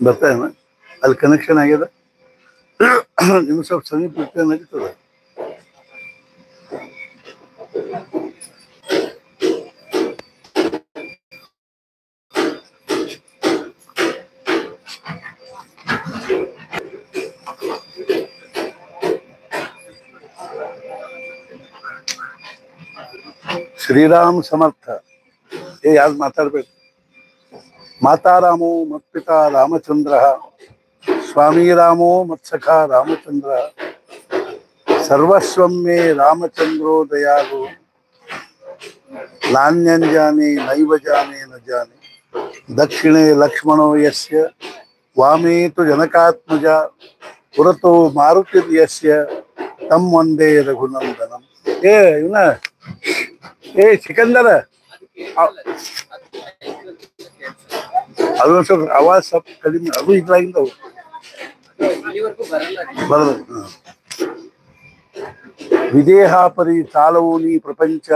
ಬರ್ತಾ ಅಲ್ಲಿ ಕನೆಕ್ಷನ್ ಆಗ್ಯದ. ನಿಮ್ಗೆ ಸ್ವಲ್ಪ ಸಮೀಪ ನಡೀತದೆ. ಶ್ರೀರಾಮ್ ಸಮರ್ಥ. ಯಾರು ಮಾತಾಡ್ಬೇಕು? ಮಾತಾ ರಾಮೋ ಮತ್ಪಿತಾ ರಾಮಚಂದ್ರ, ಸ್ವಾಮಿ ರಾಮೋ ಮತ್ಸಖ ರಾಮಚಂದ್ರ, ಸರ್ವಸ್ವಂ ಮೇ ರಾಮಚಂದ್ರೋ ದಯಾಳು, ನಾನ್ಯಂಜಾನೆ ನೈವ ಜಾನೆ ನ ಜಾನೆ, ದಕ್ಷಿಣೆ ಲಕ್ಷ್ಮಣೋ ಯಸ್ಯ, ವಾಮೇ ತು ಜನಕಾತ್ಮಜ, ಪುರತೋ ಮಾರುತಿರ್ಯಸ್ಯ, ತಂ ವಂದೇ ರಘುನಂದನಂ. ಇವನ ಸಿಕಂದರ ಅದೊಂದು ಸ್ವಲ್ಪ ಆವಾಜ್ ಸ್ವಲ್ಪ ಕಡಿಮೆ, ಅದು ಇದ್ರಾಗಿಂದವು ಬರಲ್ಲ. ವಿದೇಹಾಪರಿ ತಾಲವೂನಿ ಪ್ರಪಂಚ,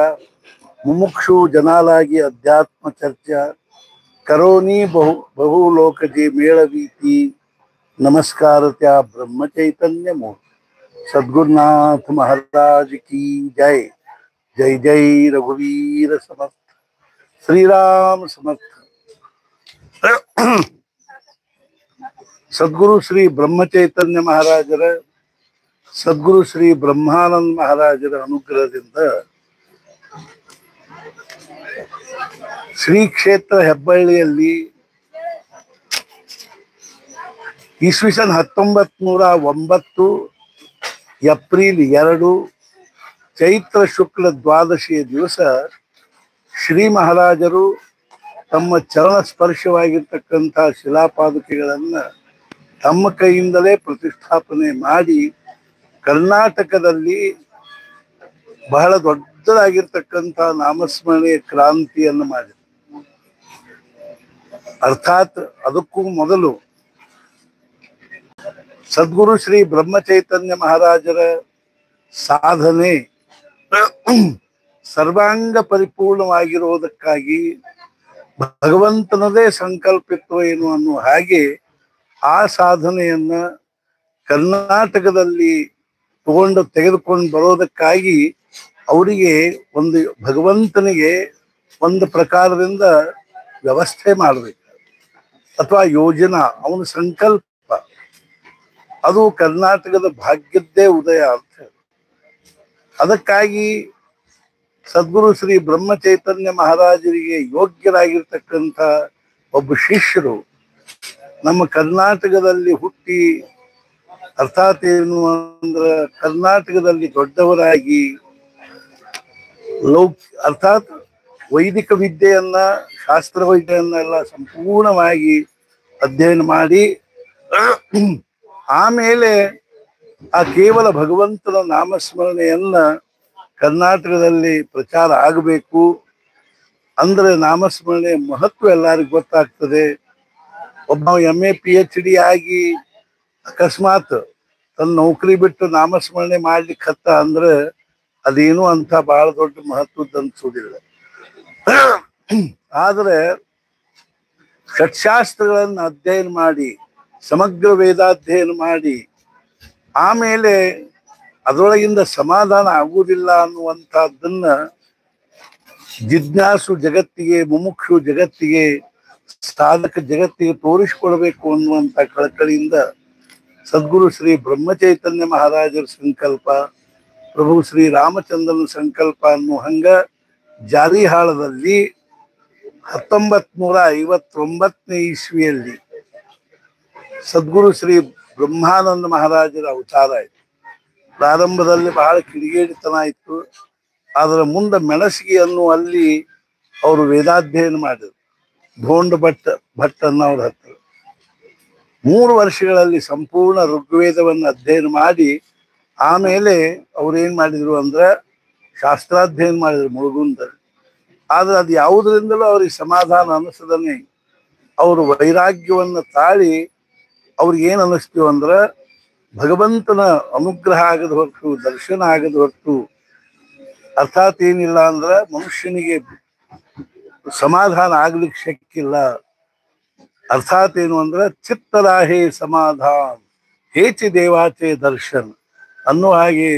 ಮುಮುಕ್ಷು ಜನಾಲಾಗಿ ಅಧ್ಯಾತ್ಮ ಚರ್ಚಾ, ಕರೋನಿ ಬಹು ಲೋಕಜೆ ಮೇಳವೀತಿ, ನಮಸ್ಕಾರ ತ್ಯಾ ಬ್ರಹ್ಮ ಚೈತನ್ಯ ಮೂರ್ತಿ. ಸದ್ಗುರುನಾಥ ಮಹಾರಾಜ್ ಕಿ ಜೈ. ಜೈ ಜೈ ರಘುವೀರ ಸಮರ್ಥ. ಶ್ರೀರಾಮ ಸಮರ್ಥ. ಸದ್ಗುರು ಶ್ರೀ ಬ್ರಹ್ಮಚೈತನ್ಯ ಮಹಾರಾಜರ, ಸದ್ಗುರು ಶ್ರೀ ಬ್ರಹ್ಮಾನಂದ ಮಹಾರಾಜರ ಅನುಗ್ರಹದಿಂದ ಶ್ರೀ ಕ್ಷೇತ್ರ ಹೆಬ್ಬಳ್ಳಿಯಲ್ಲಿ ಇಸ್ವಿಸನ್ 1909 ಏಪ್ರಿಲ್ 2 ಚೈತ್ರ ಶುಕ್ಲ ದ್ವಾದಶಿಯ ದಿವಸ ಶ್ರೀ ಮಹಾರಾಜರು ತಮ್ಮ ಚರಣ ಸ್ಪರ್ಶವಾಗಿರ್ತಕ್ಕಂಥ ಶಿಲಾಪಾದುಕೆಗಳನ್ನು ತಮ್ಮ ಕೈಯಿಂದಲೇ ಪ್ರತಿಷ್ಠಾಪನೆ ಮಾಡಿ ಕರ್ನಾಟಕದಲ್ಲಿ ಬಹಳ ದೊಡ್ಡದಾಗಿರ್ತಕ್ಕಂಥ ನಾಮಸ್ಮರಣೆಯ ಕ್ರಾಂತಿಯನ್ನು ಮಾಡಿದರು. ಅರ್ಥಾತ್ ಅದಕ್ಕೂ ಮೊದಲು ಸದ್ಗುರು ಶ್ರೀ ಬ್ರಹ್ಮಚೈತನ್ಯ ಮಹಾರಾಜರ ಸಾಧನೆ ಸರ್ವಾಂಗ ಪರಿಪೂರ್ಣವಾಗಿರುವುದಕ್ಕಾಗಿ ಭಗವಂತನದೇ ಸಂಕಲ್ಪಿತ್ವ ಏನು ಅನ್ನುವ ಹಾಗೆ ಆ ಸಾಧನೆಯನ್ನ ಕರ್ನಾಟಕದಲ್ಲಿ ತೆಗೆದುಕೊಂಡು ಬರೋದಕ್ಕಾಗಿ ಅವರಿಗೆ ಒಂದು ಭಗವಂತನಿಗೆ ಒಂದು ಪ್ರಕಾರದಿಂದ ವ್ಯವಸ್ಥೆ ಮಾಡಬೇಕು, ಅಥವಾ ಯೋಜನಾ, ಅವನ ಸಂಕಲ್ಪ. ಅದು ಕರ್ನಾಟಕದ ಭಾಗ್ಯದ್ದೇ ಉದಯ ಅಂತ ಹೇಳಿ. ಅದಕ್ಕಾಗಿ ಸದ್ಗುರು ಶ್ರೀ ಬ್ರಹ್ಮಚೈತನ್ಯ ಮಹಾರಾಜರಿಗೆ ಯೋಗ್ಯರಾಗಿರ್ತಕ್ಕಂಥ ಒಬ್ಬ ಶಿಷ್ಯರು ನಮ್ಮ ಕರ್ನಾಟಕದಲ್ಲಿ ಹುಟ್ಟಿ, ಅರ್ಥಾತ್ ಏನು ಅಂದ್ರೆ ಕರ್ನಾಟಕದಲ್ಲಿ ದೊಡ್ಡವರಾಗಿ ಅರ್ಥಾತ್ ವೈದಿಕ ವಿದ್ಯೆಯನ್ನ, ಶಾಸ್ತ್ರ ವಿದ್ಯೆಯನ್ನೆಲ್ಲ ಸಂಪೂರ್ಣವಾಗಿ ಅಧ್ಯಯನ ಮಾಡಿ ಆಮೇಲೆ ಆ ಕೇವಲ ಭಗವಂತನ ನಾಮಸ್ಮರಣೆಯನ್ನ ಕರ್ನಾಟಕದಲ್ಲಿ ಪ್ರಚಾರ ಆಗಬೇಕು ಅಂದ್ರೆ ನಾಮಸ್ಮರಣೆ ಮಹತ್ವ ಎಲ್ಲರಿಗೂ ಗೊತ್ತಾಗ್ತದೆ. ಒಬ್ಬ MA PhD ಆಗಿ ಅಕಸ್ಮಾತ್ ತನ್ನ ನೌಕರಿ ಬಿಟ್ಟು ನಾಮಸ್ಮರಣೆ ಮಾಡ್ಲಿಕ್ಕೆ ಅಂದ್ರೆ ಅದೇನು ಅಂತ ಬಹಳ ದೊಡ್ಡ ಮಹತ್ವದ ಅನ್ಸೋದಿಲ್ಲ. ಆದರೆ ಷಟ್ಶಾಸ್ತ್ರಗಳನ್ನು ಅಧ್ಯಯನ ಮಾಡಿ, ಸಮಗ್ರ ವೇದಾಧ್ಯಯನ ಮಾಡಿ ಆಮೇಲೆ ಅದರೊಳಗಿಂದ ಸಮಾಧಾನ ಆಗುವುದಿಲ್ಲ ಅನ್ನುವಂಥದ್ದನ್ನ ಜಿಜ್ಞಾಸು ಜಗತ್ತಿಗೆ, ಮುಮುಕ್ಷು ಜಗತ್ತಿಗೆ, ಸಾಧಕ ಜಗತ್ತಿಗೆ ತೋರಿಸಿಕೊಡ್ಬೇಕು ಅನ್ನುವಂಥ ಕಳಕಳಿಯಿಂದ ಸದ್ಗುರು ಶ್ರೀ ಬ್ರಹ್ಮಚೈತನ್ಯ ಮಹಾರಾಜರ ಸಂಕಲ್ಪ, ಪ್ರಭು ಶ್ರೀ ರಾಮಚಂದ್ರನ ಸಂಕಲ್ಪ ಅನ್ನೋ ಹಂಗ ಜಾರಿಹಾಳದಲ್ಲಿ 1959ನೇ ಇಸ್ವಿಯಲ್ಲಿ ಸದ್ಗುರು ಶ್ರೀ ಬ್ರಹ್ಮಾನಂದ ಮಹಾರಾಜರ ಅವತಾರ ಆಯಿತು. ಪ್ರಾರಂಭದಲ್ಲಿ ಬಹಳ ಕಿಡಿಗೇಡಿತನ ಇತ್ತು. ಅದರ ಮುಂದೆ ಮೆಣಸಿಗೆ ಅಲ್ಲಿ ಅವರು ವೇದಾಧ್ಯಯನ ಮಾಡಿದರು. ಧೋಂಡ ಭಟ್ ಅನ್ನೋರ ಹತ್ರ 3 ವರ್ಷಗಳಲ್ಲಿ ಸಂಪೂರ್ಣ ಋಗ್ವೇದವನ್ನು ಅಧ್ಯಯನ ಮಾಡಿ ಆಮೇಲೆ ಅವ್ರು ಏನ್ ಮಾಡಿದ್ರು ಅಂದ್ರೆ ಶಾಸ್ತ್ರಾಧ್ಯಯನ ಮಾಡಿದ್ರು ಮುಳುಗುಂದಲ್ಲಿ. ಆದ್ರೆ ಅದು ಯಾವುದರಿಂದಲೂ ಅವ್ರಿಗೆ ಸಮಾಧಾನ ಅನಿಸದನೆ ಅವರು ವೈರಾಗ್ಯವನ್ನ ತಾಳಿ ಅವ್ರಿಗೆ ಏನ್ ಅನ್ನಿಸ್ತೀವ ಅಂದ್ರ ಭಗವಂತನ ಅನುಗ್ರಹ ಆಗದ ಹೊರತು ದರ್ಶನ ಆಗದ ಹೊರತು ಅರ್ಥಾತ್ ಏನಿಲ್ಲ ಅಂದ್ರ ಮನುಷ್ಯನಿಗೆ ಸಮಾಧಾನ ಆಗ್ಲಿಕ್ಕೆ ಶಕ್ಕಿಲ್ಲ. ಅರ್ಥಾತ್ ಏನು ಅಂದ್ರೆ ಚಿತ್ತರಾಹೇ ಸಮಾಧಾನ ಹೇಚಿ ದೇವಾಚೆ ದರ್ಶನ್ ಅನ್ನೋ ಹಾಗೆ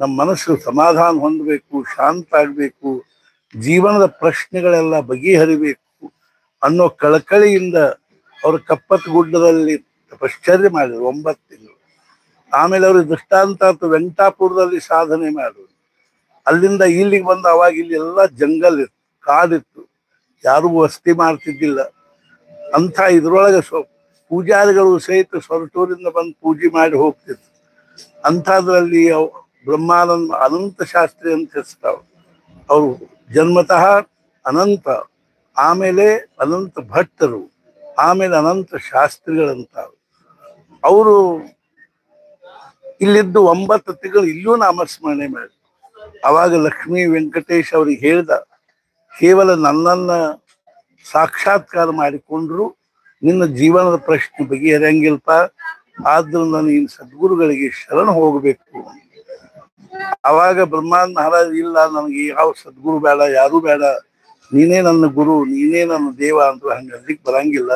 ನಮ್ಮ ಮನಸ್ಸು ಸಮಾಧಾನ ಹೊಂದಬೇಕು, ಶಾಂತ ಆಗ್ಬೇಕು, ಜೀವನದ ಪ್ರಶ್ನೆಗಳೆಲ್ಲ ಬಗೆಹರಿಬೇಕು ಅನ್ನೋ ಕಳಕಳಿಯಿಂದ ಅವರು ಕಪ್ಪತ್ ಗುಡ್ಡದಲ್ಲಿ ತಪಶ್ಚರ್ಯ ಮಾಡಿದ್ರು 9 ತಿಂಗಳು. ಆಮೇಲೆ ಅವ್ರಿಗೆ ದೃಷ್ಟಾಂತ ವೆಂಕಟಾಪುರದಲ್ಲಿ ಸಾಧನೆ ಮಾಡಿದ್ರು. ಅಲ್ಲಿಂದ ಇಲ್ಲಿಗೆ ಬಂದು ಅವಾಗ ಇಲ್ಲಿ ಎಲ್ಲ ಜಂಗಲ್ ಇತ್ತು, ಕಾಡಿತ್ತು, ಯಾರು ವಸತಿ ಮಾಡ್ತಿದ್ದಿಲ್ಲ. ಅಂಥ ಇದ್ರೊಳಗೆ ಪೂಜಾರಿಗಳು ಸಹಿತ ಸೊರಟೂರಿಂದ ಬಂದು ಪೂಜೆ ಮಾಡಿ ಹೋಗ್ತಿದ್ರು. ಅಂಥದ್ರಲ್ಲಿ ಬ್ರಹ್ಮಾನಂದ ಅನಂತ ಶಾಸ್ತ್ರಿ ಅಂತ ಹೆಸರು. ಅವರು ಜನ್ಮತಃ ಅನಂತ, ಆಮೇಲೆ ಅನಂತ ಭಟ್ಟರು, ಆಮೇಲೆ ಅನಂತ ಶಾಸ್ತ್ರಿಗಳಂತ. ಅವರು ಇಲ್ಲಿದ್ದು 9 ತಿಂಗಳು ಇಲ್ಲೂ ನಾಮಸ್ಮರಣೆ ಮಾಡಿ ಅವಾಗ ಲಕ್ಷ್ಮೀ ವೆಂಕಟೇಶ್ ಅವ್ರಿಗೆ ಹೇಳ್ದ, ಕೇವಲ ನನ್ನನ್ನ ಸಾಕ್ಷಾತ್ಕಾರ ಮಾಡಿಕೊಂಡ್ರು ನಿನ್ನ ಜೀವನದ ಪ್ರಶ್ನೆ ಬಗೆಹರಿಯಂಗಿಲ್ಪ, ಆದ್ರಿಂದ ನೀನು ಸದ್ಗುರುಗಳಿಗೆ ಶರಣ ಹೋಗಬೇಕು. ಅವಾಗ ಬ್ರಹ್ಮಾನಂದ ಮಹಾರಾಜ್, ಇಲ್ಲ ನನಗೆ ಯಾವ ಸದ್ಗುರು ಬೇಡ, ಯಾರು ಬೇಡ, ನೀನೇ ನನ್ನ ಗುರು, ನೀನೇ ನನ್ನ ದೇವ ಅಂತ ಹಂಗೆ ಅಲ್ಲಿಗೆ ಬರಂಗಿಲ್ಲ.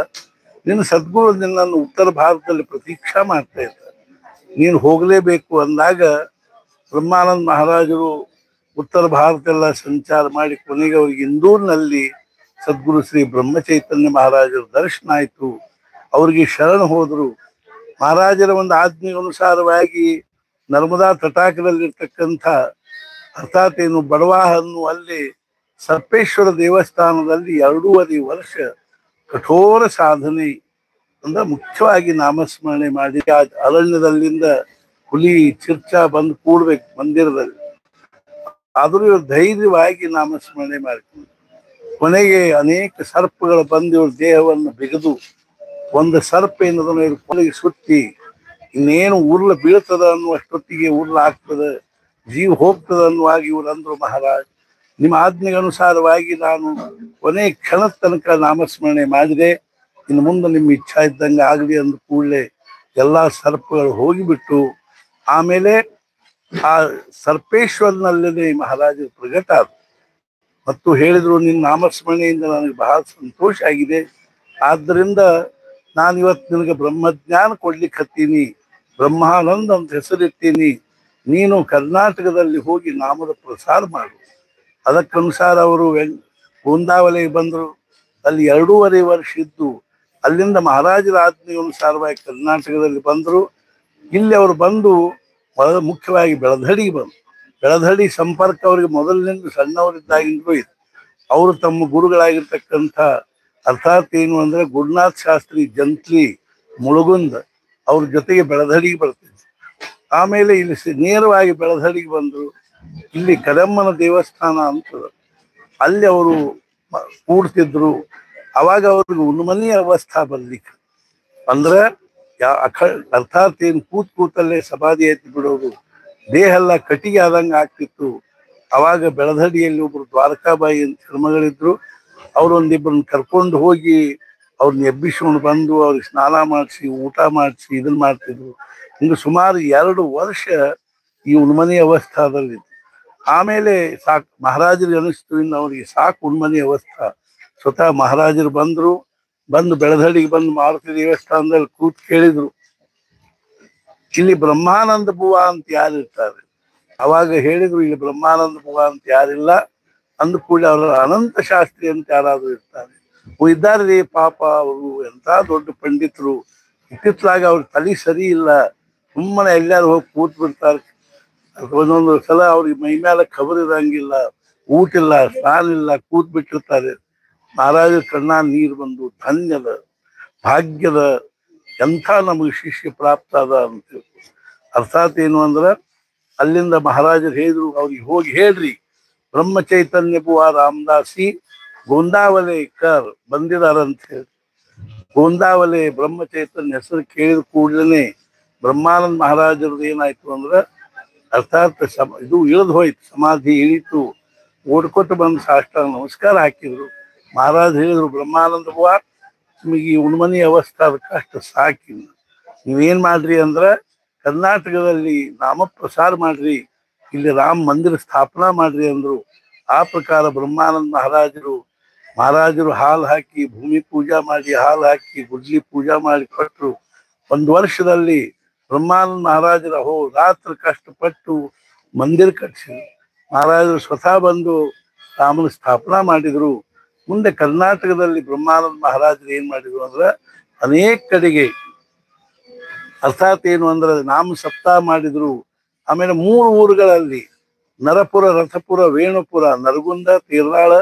ನಿನ್ನ ಸದ್ಗುರು ನಿನ್ನನ್ನು ಉತ್ತರ ಭಾರತದಲ್ಲಿ ಪ್ರತೀಕ್ಷಾ ಮಾಡ್ತಾ ಇದ್ದಾರೆ, ನೀನು ಹೋಗಲೇಬೇಕು ಅಂದಾಗ ಬ್ರಹ್ಮಾನಂದ ಮಹಾರಾಜರು ಉತ್ತರ ಭಾರತ ಎಲ್ಲ ಸಂಚಾರ ಮಾಡಿ ಕೊನೆಗೆ ಅವ್ರಿಗೆ ಇಂದೂರಿನಲ್ಲಿ ಸದ್ಗುರು ಶ್ರೀ ಬ್ರಹ್ಮಚೈತನ್ಯ ಮಹಾರಾಜರ ದರ್ಶನ ಆಯಿತು. ಅವ್ರಿಗೆ ಶರಣ ಹೋದರು. ಮಹಾರಾಜರ ಒಂದು ಆಜ್ಞೆ ಅನುಸಾರವಾಗಿ ನರ್ಮದಾ ತಟಾಕದಲ್ಲಿರ್ತಕ್ಕಂಥ ಅರ್ಥಾತ್ ಏನು ಬಡವಾಹ ಅನ್ನುವ ಅಲ್ಲಿ ಸರ್ಪೇಶ್ವರ ದೇವಸ್ಥಾನದಲ್ಲಿ 2.5 ವರ್ಷ ಕಠೋರ ಸಾಧನೆ ಅಂದ್ರೆ ಮುಖ್ಯವಾಗಿ ನಾಮಸ್ಮರಣೆ ಮಾಡಿ ಆ ಅರಣ್ಯದಲ್ಲಿಂದ ಹುಲಿ ಚಿರ್ಚ ಬಂದು ಕೂಡ್ಬೇಕು ಮಂದಿರದಲ್ಲಿ. ಆದರೂ ಇವರು ಧೈರ್ಯವಾಗಿ ನಾಮಸ್ಮರಣೆ ಮಾಡಿಕೊಂಡು ಕೊನೆಗೆ ಅನೇಕ ಸರ್ಪಗಳು ಬಂದು ಇವ್ರ ದೇಹವನ್ನು ಬಿಗಿದು ಒಂದು ಸರ್ಪ ಏನದನ್ನು ಇವ್ರ ಕೊನೆಗೆ ಸುತ್ತಿ ಇನ್ನೇನು ಉರ್ಲ ಬೀಳ್ತದ ಅನ್ನುವಷ್ಟೊತ್ತಿಗೆ ಉರ್ಲ ಆಗ್ತದ, ಜೀವ ಹೋಗ್ತದ ಅನ್ನುವಾಗ ಇವ್ರು ಅಂದ್ರು, ಮಹಾರಾಜ್ ನಿಮ್ಮ ಆಜ್ಞೆಗೆ ಅನುಸಾರವಾಗಿ ನಾನು ಕೊನೆ ಕ್ಷಣದ ತನಕ ನಾಮಸ್ಮರಣೆ ಮಾಡಿದೆ, ಇನ್ನು ಮುಂದೆ ನಿಮ್ಮ ಇಚ್ಛಾ ಇದ್ದಂಗೆ ಆಗಲಿ ಅಂದ ಕೂಡಲೇ ಎಲ್ಲ ಸರ್ಪಗಳು ಹೋಗಿಬಿಟ್ಟು ಆಮೇಲೆ ಆ ಸರ್ಪೇಶ್ವರನಲ್ಲೇ ಮಹಾರಾಜರು ಪ್ರಗಟ ಆದ್ರು ಮತ್ತು ಹೇಳಿದ್ರು, ನಿನ್ನ ನಾಮಸ್ಮರಣೆಯಿಂದ ನನಗೆ ಬಹಳ ಸಂತೋಷ ಆಗಿದೆ, ಆದ್ದರಿಂದ ನಾನು ಇವತ್ತು ನಿನಗೆ ಬ್ರಹ್ಮಜ್ಞಾನ ಕೊಡ್ಲಿಕ್ಕೆ ಹತ್ತೀನಿ, ಬ್ರಹ್ಮಾನಂದ ಅಂತ ಹೆಸರಿರ್ತೀನಿ, ನೀನು ಕರ್ನಾಟಕದಲ್ಲಿ ಹೋಗಿ ನಾಮದ ಪ್ರಸಾರ ಮಾಡು. ಅದಕ್ಕನುಸಾರ ಅವರು ಗೋಂದಾವಲೆಗೆ ಬಂದರು. ಅಲ್ಲಿ 2.5 ವರ್ಷ ಇದ್ದು ಅಲ್ಲಿಂದ ಮಹಾರಾಜರ ಆಜ್ಞೆ ಅನುಸಾರವಾಗಿ ಕರ್ನಾಟಕದಲ್ಲಿ ಬಂದರು. ಇಲ್ಲಿ ಅವರು ಬಂದು ಮುಖ್ಯವಾಗಿ ಬೆಳಧಡಿಗೆ ಬಂದರು. ಬೆಳಧಡಿ ಸಂಪರ್ಕ ಅವರಿಗೆ ಮೊದಲಿನಿಂದ ಸಣ್ಣವರಿದ್ದಾಗಿಂದಲೂ ಇತ್ತು. ಅವರು ತಮ್ಮ ಗುರುಗಳಾಗಿರ್ತಕ್ಕಂಥ ಅರ್ಥಾತ್ ಏನು ಅಂದ್ರೆ ಗುರುನಾಥ್ ಶಾಸ್ತ್ರಿ ಜಂತ್ಲಿ ಮುಳುಗುಂದ ಅವ್ರ ಜೊತೆಗೆ ಬೆಳಧಡಿಗೆ ಬರ್ತಿದ್ರು. ಆಮೇಲೆ ಇಲ್ಲಿ ನೇರವಾಗಿ ಬೆಳಧಡಿಗೆ ಬಂದರು. ಇಲ್ಲಿ ಕದಮ್ಮನ ದೇವಸ್ಥಾನ ಅಂತದ, ಅಲ್ಲಿ ಅವರು ಕೂಡ್ತಿದ್ರು. ಅವಾಗ ಅವ್ರಿಗೆ ಉನ್ಮನಿ ಅವಸ್ಥಾ ಬರ್ಲಿಕ್ಕೆ ಅಂದ್ರೆ ಅರ್ಥಾತ್ ಏನು ಕೂತಲ್ಲೇ ಸಮಾಧಿ ಎತ್ತಿ ಬಿಡೋದು, ದೇಹ ಎಲ್ಲ ಕಟ್ಟಿಗೆ ಆದಂಗೆ ಆಗ್ತಿತ್ತು. ಅವಾಗ ಬೆಳಧಡಿಯಲ್ಲಿ ಒಬ್ರು ದ್ವಾರಕಾಬಾಯಿ ಅಂತ ಹೆಣ್ಮಗಳಿದ್ರು. ಅವ್ರು ಒಂದಿಬ್ಬರನ್ನ ಕರ್ಕೊಂಡು ಹೋಗಿ ಅವ್ರನ್ನ ಎಬ್ಬಿಸ್ಕೊಂಡು ಬಂದು ಅವ್ರಿಗೆ ಸ್ನಾನ ಮಾಡಿಸಿ ಊಟ ಮಾಡಿಸಿ ಇದನ್ನ ಮಾಡ್ತಿದ್ರು. ಹಿಂಗೆ ಸುಮಾರು 2 ವರ್ಷ ಈ ಉನ್ಮನಿ ಅವಸ್ಥಾದಲ್ಲಿ. ಆಮೇಲೆ ಸಾಕು ಮಹಾರಾಜರಿಗೆ ಅನಿಸ್ತು, ಇನ್ನು ಅವ್ರಿಗೆ ಸಾಕು ಉನ್ಮನಿ ಅವಸ್ಥಾ. ಸ್ವತಃ ಮಹಾರಾಜರು ಬಂದು ಬೆಳಧಡಿಗೆ ಬಂದು ಮಾರುತಿ ದೇವಸ್ಥಾನದಲ್ಲಿ ಕೂತ್ ಕೇಳಿದ್ರು, ಇಲ್ಲಿ ಬ್ರಹ್ಮಾನಂದ ಬುವ ಅಂತ ಯಾರಿರ್ತಾರೆ? ಅವಾಗ ಹೇಳಿದ್ರು, ಇಲ್ಲಿ ಬ್ರಹ್ಮಾನಂದ ಬುವ ಅಂತ ಯಾರಿಲ್ಲ. ಅಂದ ಕೂಡಲೇ ಅವರ ಅನಂತ ಶಾಸ್ತ್ರಿ ಅಂತ ಯಾರಾದ್ರೂ ಇರ್ತಾರೆ? ಇದ್ದಾರೆ ಪಾಪ, ಅವರು ಎಂತ ದೊಡ್ಡ ಪಂಡಿತರು, ಇತ್ತಿತ್ತಲಾಗ ಅವ್ರ ತಲೆ ಸರಿ ಇಲ್ಲ, ಸುಮ್ಮನೆ ಎಲ್ಲಾರು ಹೋಗಿ ಕೂತ್ ಬಿಡ್ತಾರೆ. ಒಂದೊಂದು ಸಲ ಅವ್ರಿಗೆ ಮೈ ಮೇಲೆ ಖಬರ್ ಇರಂಗಿಲ್ಲ, ಊಟ ಇಲ್ಲ, ಸ್ನಾನ ಇಲ್ಲ, ಕೂತ್ ಬಿಟ್ಟಿರ್ತಾರೆ. ಮಹಾರಾಜರ ಕಣ್ಣ ನೀರು ಬಂದು, ಧನ್ಯದ ಭಾಗ್ಯದ ಎಂಥ ನಮಗೆ ಶಿಷ್ಯ ಪ್ರಾಪ್ತ ಅದ ಅಂತ. ಅರ್ಥಾತ್ ಏನು ಅಂದ್ರೆ ಅಲ್ಲಿಂದ ಮಹಾರಾಜರು ಹೇಳಿದ್ರು, ಅವ್ರಿಗೆ ಹೋಗಿ ಹೇಳ್ರಿ ಬ್ರಹ್ಮಚೈತನ್ಯ ಬುವ ರಾಮದಾಸಿ ಗೋಂದಾವಲೆ ಕರ್ ಬಂದಿದಾರಂತ ಹೇಳಿ. ಗೋಂದಾವಲೆ ಬ್ರಹ್ಮಚೈತನ್ಯ ಹೆಸರು ಕೇಳಿದ ಕೂಡಲೇ ಬ್ರಹ್ಮಾನಂದ ಮಹಾರಾಜರದ್ದು ಏನಾಯ್ತು ಅಂದ್ರೆ ಅರ್ಥಾತ್ ಇದು ಇಳಿದು ಹೋಯ್ತು, ಸಮಾಧಿ ಇಳಿತು. ಓಡ್ಕೊತ ಬಂದು ಸಾಷ್ಟಾಂಗ ನಮಸ್ಕಾರ ಹಾಕಿದ್ರು. ಮಹಾರಾಜ್ ಹೇಳಿದ್ರು, ಬ್ರಹ್ಮಾನಂದ ಬುವ, ನಿಮಗೆ ಈ ಉಣ್ಮನಿ ಅವಸ್ಥೆ ಅದಕ್ಕೆ ಅಷ್ಟು ಸಾಕಿಲ್ಲ. ನೀವೇನ್ ಮಾಡ್ರಿ ಅಂದ್ರ ಕರ್ನಾಟಕದಲ್ಲಿ ನಾಮ ಪ್ರಸಾರ ಮಾಡ್ರಿ, ಇಲ್ಲಿ ರಾಮ ಮಂದಿರ ಸ್ಥಾಪನಾ ಮಾಡ್ರಿ ಅಂದ್ರು. ಆ ಪ್ರಕಾರ ಬ್ರಹ್ಮಾನಂದ ಮಹಾರಾಜರು ಹಾಲು ಹಾಕಿ, ಭೂಮಿ ಪೂಜಾ ಮಾಡಿ, ಹಾಲು ಹಾಕಿ, ಗುಡ್ಲಿ ಪೂಜಾ ಮಾಡಿ ಕೊಟ್ಟರು. ಒಂದು ವರ್ಷದಲ್ಲಿ ಬ್ರಹ್ಮಾನಂದ ಮಹಾರಾಜರ ರಾತ್ರಿ ಕಷ್ಟಪಟ್ಟು ಮಂದಿರ ಕಟ್ಟಿಸಿದ್ರು. ಮಹಾರಾಜರು ಸ್ವತಃ ಬಂದು ರಾಮನ ಸ್ಥಾಪನಾ ಮಾಡಿದ್ರು. ಮುಂದೆ ಕರ್ನಾಟಕದಲ್ಲಿ ಬ್ರಹ್ಮಾನಂದ ಮಹಾರಾಜರು ಏನ್ ಮಾಡಿದ್ರು ಅಂದ್ರೆ ಅನೇಕ ಕಡೆಗೆ, ಅರ್ಥಾತ್ ಏನು ಅಂದ್ರೆ ನಾಮ ಸಪ್ತಾಹ ಮಾಡಿದ್ರು. ಆಮೇಲೆ 3 ಊರುಗಳಲ್ಲಿ, ನರಪುರ, ರಥಪುರ, ವೇಣುಪುರ, ನರಗುಂದ, ತೀರ್ನಾಳ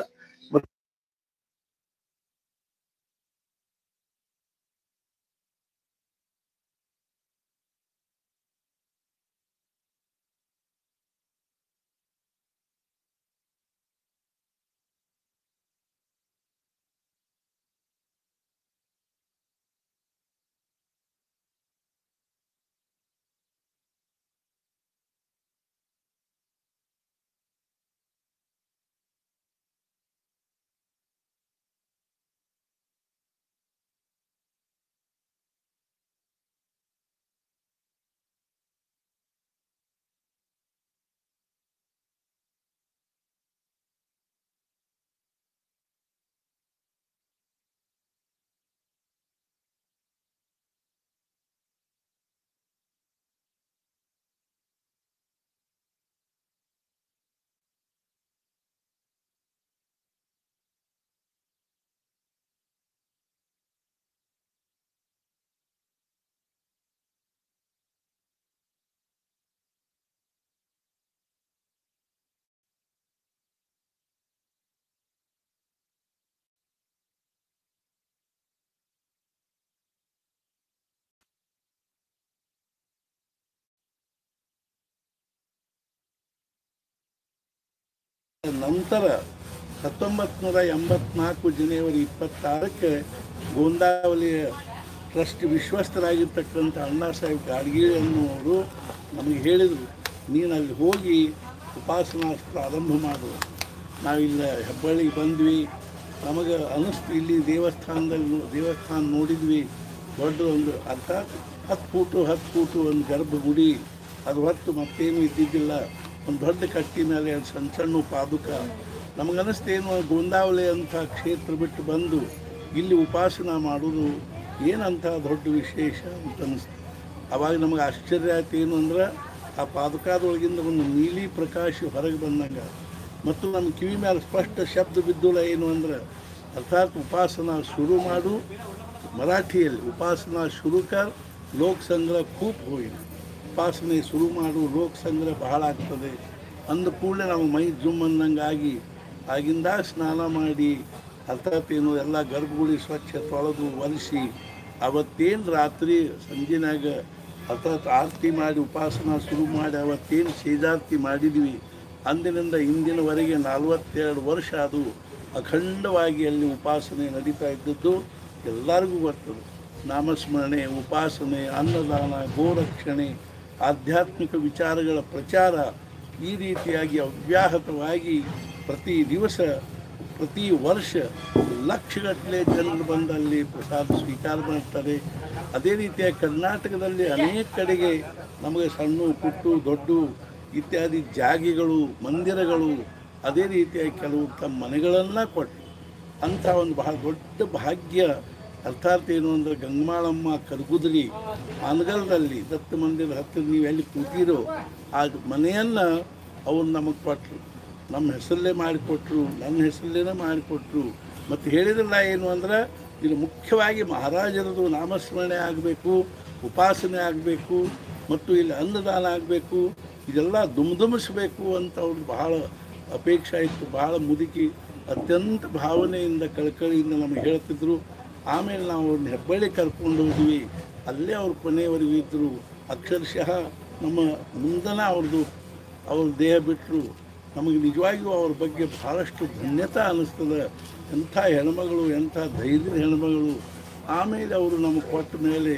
ನಂತರ 1984 ಜನವರಿ 26ಕ್ಕೆ ಗೋಂದಾವಲಿಯ ಟ್ರಸ್ಟ್ ವಿಶ್ವಸ್ತರಾಗಿರ್ತಕ್ಕಂಥ ಅಣ್ಣಾ ಸಾಹೇಬ್ ಗಾಡ್ಗೀಳ್ ಅನ್ನುವರು ನಮಗೆ ಹೇಳಿದರು, ನೀನು ಅಲ್ಲಿ ಹೋಗಿ ಉಪಾಸನಾ ಪ್ರಾರಂಭ ಮಾಡು. ನಾವಿಲ್ಲ ಹೆಬ್ಬಳ್ಳಿಗೆ ಬಂದ್ವಿ, ನಮಗೆ ಅನ್ನಿಸ್ತು ಇಲ್ಲಿ ದೇವಸ್ಥಾನ ನೋಡಿದ್ವಿ. ದೊಡ್ಡ ಒಂದು ಅರ್ಥಾತ್ 10 ಫೂಟು ಒಂದು ಗರ್ಭಗುಡಿ, ಅದು ಹೊತ್ತು ಮತ್ತೇನು ಇದ್ದಿದ್ದಿಲ್ಲ. ಒಂದು ದೊಡ್ಡ ಕಟ್ಟಿ ಮೇಲೆ ಸಣ್ಣ ಸಣ್ಣ ಪಾದುಕ. ನಮಗನ್ನಿಸ್ತೇನು ಗೋಂದಾವಲಿ ಅಂತ ಕ್ಷೇತ್ರ ಬಿಟ್ಟು ಬಂದು ಇಲ್ಲಿ ಉಪಾಸನ ಮಾಡೋದು ಏನಂತ ದೊಡ್ಡ ವಿಶೇಷ ಅಂತ ಅನ್ನಿಸ್ತು. ಆವಾಗ ನಮಗೆ ಆಶ್ಚರ್ಯ ಆಯ್ತು. ಏನು ಅಂದ್ರೆ ಆ ಪಾದುಕಾದೊಳಗಿಂದ ಒಂದು ನೀಲಿ ಪ್ರಕಾಶ ಹೊರಗೆ ಬಂದಂಗೆ, ಮತ್ತು ನಮ್ಮ ಕಿವಿ ಮೇಲೆ ಸ್ಪಷ್ಟ ಶಬ್ದ ಬಿದ್ದುಲ್ಲ. ಏನು ಅಂದ್ರೆ ಅರ್ಥಾತ್ ಉಪಾಸನ ಶುರು ಮಾಡು, ಮರಾಠಿಯಲ್ಲಿ ಉಪಾಸನಾ ಶುರು ಕರ್, ಲೋಕ ಸಂಗ್ರಹ ಖೂಬ್ ಹೋಯಿತು. ಉಪಾಸನೆ ಶುರು ಮಾಡು, ಲೋಕ ಸಂಗ್ರಹ ಬಹಳ ಆಗ್ತದೆ ಅಂದ ಕೂಡಲೇ ನಾವು ಮೈ ಜುಮ್ ಅನ್ನಂಗಾಗಿ ಆಗಿಂದಾಗ ಸ್ನಾನ ಮಾಡಿ, ಅರ್ಥಾತ್ ಏನು ಎಲ್ಲ ಗರ್ಭಗುಡಿ ಸ್ವಚ್ಛ ತೊಳೆದು ಒರೆಸಿ, ಅವತ್ತೇನು ರಾತ್ರಿ ಸಂಜೆನಾಗ ಅರ್ಥಾತ್ ಆರತಿ ಮಾಡಿ ಉಪಾಸನ ಶುರು ಮಾಡಿ ಅವತ್ತೇನು ಸೇಜಾರತಿ ಮಾಡಿದ್ವಿ, ಅಂದಿನಿಂದ ಇಂದಿನವರೆಗೆ 42 ವರ್ಷ ಅದು ಅಖಂಡವಾಗಿ ಅಲ್ಲಿ ಉಪಾಸನೆ ನಡೀತಾ ಇದ್ದದ್ದು ಎಲ್ಲರಿಗೂ ಬರ್ತದೆ. ನಾಮಸ್ಮರಣೆ, ಉಪಾಸನೆ, ಅನ್ನದಾನ, ಗೋರಕ್ಷಣೆ, ಆಧ್ಯಾತ್ಮಿಕ ವಿಚಾರಗಳ ಪ್ರಚಾರ ಈ ರೀತಿಯಾಗಿ ಅವ್ಯಾಹತವಾಗಿ ಪ್ರತಿ ದಿವಸ, ಪ್ರತಿ ವರ್ಷ ಲಕ್ಷಗಟ್ಟಲೆ ಜನರು ಬಂದಲ್ಲಿ ಪ್ರಸಾದ ಸ್ವೀಕಾರ ಮಾಡ್ತಾರೆ. ಅದೇ ರೀತಿಯಾಗಿ ಕರ್ನಾಟಕದಲ್ಲಿ ಅನೇಕ ಕಡೆಗೆ ನಮಗೆ ಸಣ್ಣ ಪುಟ್ಟು ದೊಡ್ಡ ಇತ್ಯಾದಿ ಜಾಗಿಗಳು, ಮಂದಿರಗಳು, ಅದೇ ರೀತಿಯಾಗಿ ಕೆಲವು ತಮ್ಮ ಮನೆಗಳನ್ನು ಕೊಟ್ಟು ಅಂಥ ಒಂದು ಬಹಳ ದೊಡ್ಡ ಭಾಗ್ಯ. ಅರ್ಥಾತ್ ಏನು ಅಂದರೆ ಗಂಗಮಾಳಮ್ಮ ಕರಗುದ್ರಿ ಆನಗರದಲ್ಲಿ ದತ್ತ ಮಂದಿರ ಹತ್ತಿರ ನೀವು ಎಲ್ಲಿ ಕೂತಿರೋ ಆ ಮನೆಯನ್ನು ಅವ್ರು ನಮಗೆ ಕೊಟ್ಟರು, ನಮ್ಮ ಹೆಸರಲ್ಲೇ ಮಾಡಿಕೊಟ್ರು, ನನ್ನ ಹೆಸರಲ್ಲೇ ಮಾಡಿಕೊಟ್ರು. ಮತ್ತು ಹೇಳಿದ್ರಲ್ಲ ಏನು ಅಂದ್ರೆ ಇದು ಮುಖ್ಯವಾಗಿ ಮಹಾರಾಜರದು ನಾಮಸ್ಮರಣೆ ಆಗಬೇಕು, ಉಪಾಸನೆ ಆಗಬೇಕು, ಮತ್ತು ಇಲ್ಲಿ ಅನ್ನದಾನ ಆಗಬೇಕು, ಇದೆಲ್ಲ ದುಮ್ದುಮಿಸಬೇಕು ಅಂತ ಅವ್ರಿಗೆ ಬಹಳ ಅಪೇಕ್ಷೆ ಇತ್ತು. ಬಹಳ ಮುದುಕಿ ಅತ್ಯಂತ ಭಾವನೆಯಿಂದ ಕಳಕಳಿಯಿಂದ ನಮಗೆ ಹೇಳ್ತಿದ್ರು. ಆಮೇಲೆ ನಾವು ಅವ್ರನ್ನ ಹೆಬ್ಬಳ್ಳಿ ಕರ್ಕೊಂಡು ಹೋದ್ವಿ. ಅಲ್ಲೇ ಅವ್ರ ಕೊನೆಯವರೆಗೂ ಇದ್ದರು. ಅಕ್ಷರಶಃ ನಮ್ಮ ಮುಂದನ ಅವ್ರ ದೇಹ ಬಿಟ್ಟರು. ನಮಗೆ ನಿಜವಾಗಿಯೂ ಅವ್ರ ಬಗ್ಗೆ ಭಾಳಷ್ಟು ಧನ್ಯತಾ ಅನ್ನಿಸ್ತದೆ. ಎಂಥ ಹೆಣ್ಮಗಳು, ಎಂಥ ಧೈರ್ಯದ ಹೆಣ್ಮಗಳು. ಆಮೇಲೆ ಅವರು ನಮಗೆ ಕೊಟ್ಟ ಮೇಲೆ